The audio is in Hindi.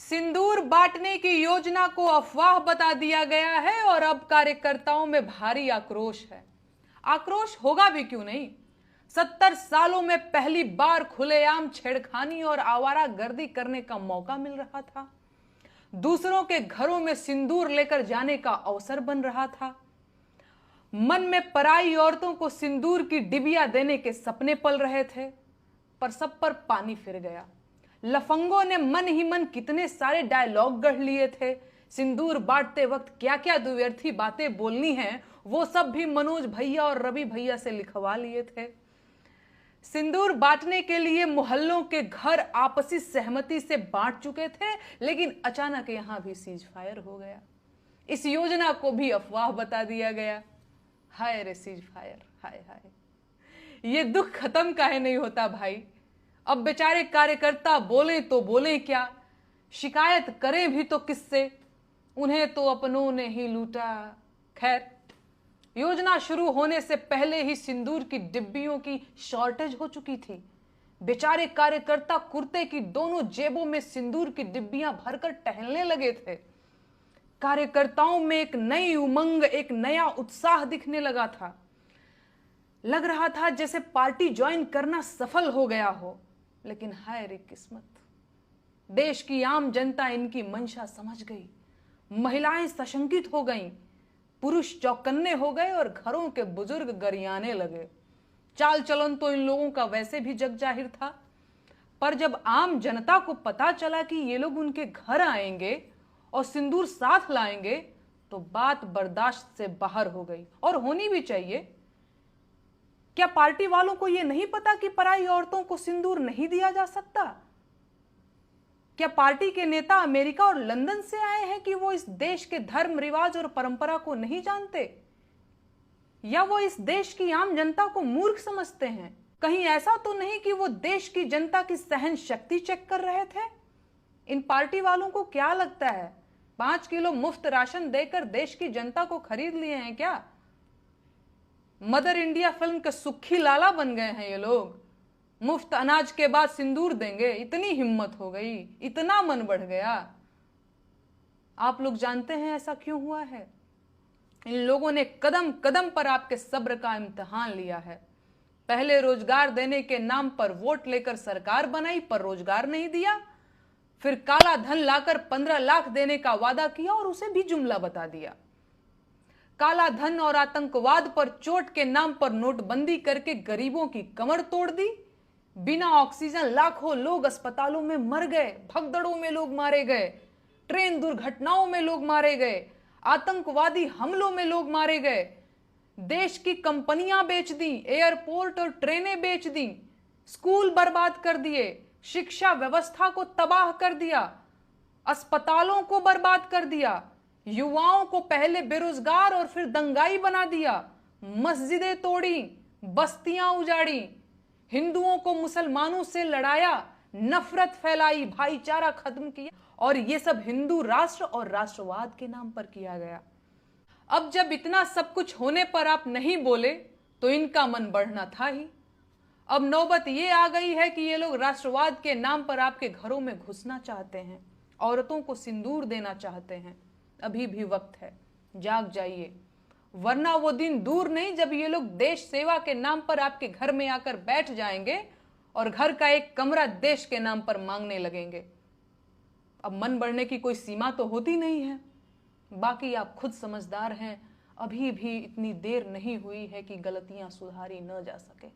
सिंदूर बांटने की योजना को अफवाह बता दिया गया है और अब कार्यकर्ताओं में भारी आक्रोश है। आक्रोश होगा भी क्यों नहीं। 70 सालों में पहली बार खुलेआम छेड़खानी और आवारागर्दी करने का मौका मिल रहा था। दूसरों के घरों में सिंदूर लेकर जाने का अवसर बन रहा था। मन में पराई औरतों को सिंदूर की डिबिया देने के सपने पल रहे थे, पर सब पर पानी फिर गया। लफंगों ने मन ही मन कितने सारे डायलॉग गढ़ लिए थे। सिंदूर बांटते वक्त क्या क्या दुव्यर्थी बातें बोलनी हैं, वो सब भी मनोज भैया और रवि भैया से लिखवा लिए थे। सिंदूर बांटने के लिए मोहल्लों के घर आपसी सहमति से बांट चुके थे, लेकिन अचानक यहां भी सीज फायर हो गया। इस योजना को भी अफवाह बता दिया गया। हाय रे सीज फायर, हाय हाय। ये दुख खत्म काहे नहीं होता भाई। अब बेचारे कार्यकर्ता बोले तो बोले क्या, शिकायत करें भी तो किससे, उन्हें तो अपनों ने ही लूटा। खैर, योजना शुरू होने से पहले ही सिंदूर की डिब्बियों की शॉर्टेज हो चुकी थी। बेचारे कार्यकर्ता कुर्ते की दोनों जेबों में सिंदूर की डिब्बियां भरकर टहलने लगे थे। कार्यकर्ताओं में एक नई उमंग, एक नया उत्साह दिखने लगा था। लग रहा था जैसे पार्टी ज्वाइन करना सफल हो गया हो। लेकिन हाय रे किस्मत, देश की आम जनता इनकी मंशा समझ गई। महिलाएं सशंकित हो गईं, पुरुष चौकन्ने हो गए और घरों के बुजुर्ग गरियाने लगे। चाल चलन तो इन लोगों का वैसे भी जग जाहिर था, पर जब आम जनता को पता चला कि ये लोग उनके घर आएंगे और सिंदूर साथ लाएंगे, तो बात बर्दाश्त से बाहर हो गई, और होनी भी चाहिए। क्या पार्टी वालों को यह नहीं पता कि पराई औरतों को सिंदूर नहीं दिया जा सकता? क्या पार्टी के नेता अमेरिका और लंदन से आए हैं कि वो इस देश के धर्म, रिवाज और परंपरा को नहीं जानते? या वो इस देश की आम जनता को मूर्ख समझते हैं? कहीं ऐसा तो नहीं कि वो देश की जनता की सहन शक्ति चेक कर रहे थे? इन पार्टी वालों को क्या लगता है, 5 किलो मुफ्त राशन देकर देश की जनता को खरीद लिए हैं क्या? मदर इंडिया फिल्म के सुखी लाला बन गए हैं ये लोग। मुफ्त अनाज के बाद सिंदूर देंगे, इतनी हिम्मत हो गई, इतना मन बढ़ गया। आप लोग जानते हैं ऐसा क्यों हुआ है? इन लोगों ने कदम कदम पर आपके सब्र का इम्तिहान लिया है। पहले रोजगार देने के नाम पर वोट लेकर सरकार बनाई, पर रोजगार नहीं दिया। फिर काला धन लाकर 15 लाख देने का वादा किया और उसे भी जुमला बता दिया। काला धन और आतंकवाद पर चोट के नाम पर नोटबंदी करके गरीबों की कमर तोड़ दी। बिना ऑक्सीजन लाखों लोग अस्पतालों में मर गए, भगदड़ों में लोग मारे गए, ट्रेन दुर्घटनाओं में लोग मारे गए, आतंकवादी हमलों में लोग मारे गए। देश की कंपनियां बेच दी, एयरपोर्ट और ट्रेनें बेच दी, स्कूल बर्बाद कर दिए, शिक्षा व्यवस्था को तबाह कर दिया, अस्पतालों को बर्बाद कर दिया, युवाओं को पहले बेरोजगार और फिर दंगाई बना दिया, मस्जिदें तोड़ी, बस्तियां उजाड़ी, हिंदुओं को मुसलमानों से लड़ाया, नफरत फैलाई, भाईचारा खत्म किया, और यह सब हिंदू राष्ट्र और राष्ट्रवाद के नाम पर किया गया। अब जब इतना सब कुछ होने पर आप नहीं बोले, तो इनका मन बढ़ना था ही। अब नौबत ये आ गई है कि ये लोग राष्ट्रवाद के नाम पर आपके घरों में घुसना चाहते हैं, औरतों को सिंदूर देना चाहते हैं। अभी भी वक्त है, जाग जाइए, वरना वो दिन दूर नहीं जब ये लोग देश सेवा के नाम पर आपके घर में आकर बैठ जाएंगे और घर का एक कमरा देश के नाम पर मांगने लगेंगे। अब मन बढ़ने की कोई सीमा तो होती नहीं है। बाकी आप खुद समझदार हैं, अभी भी इतनी देर नहीं हुई है कि गलतियां सुधारी न जा सके।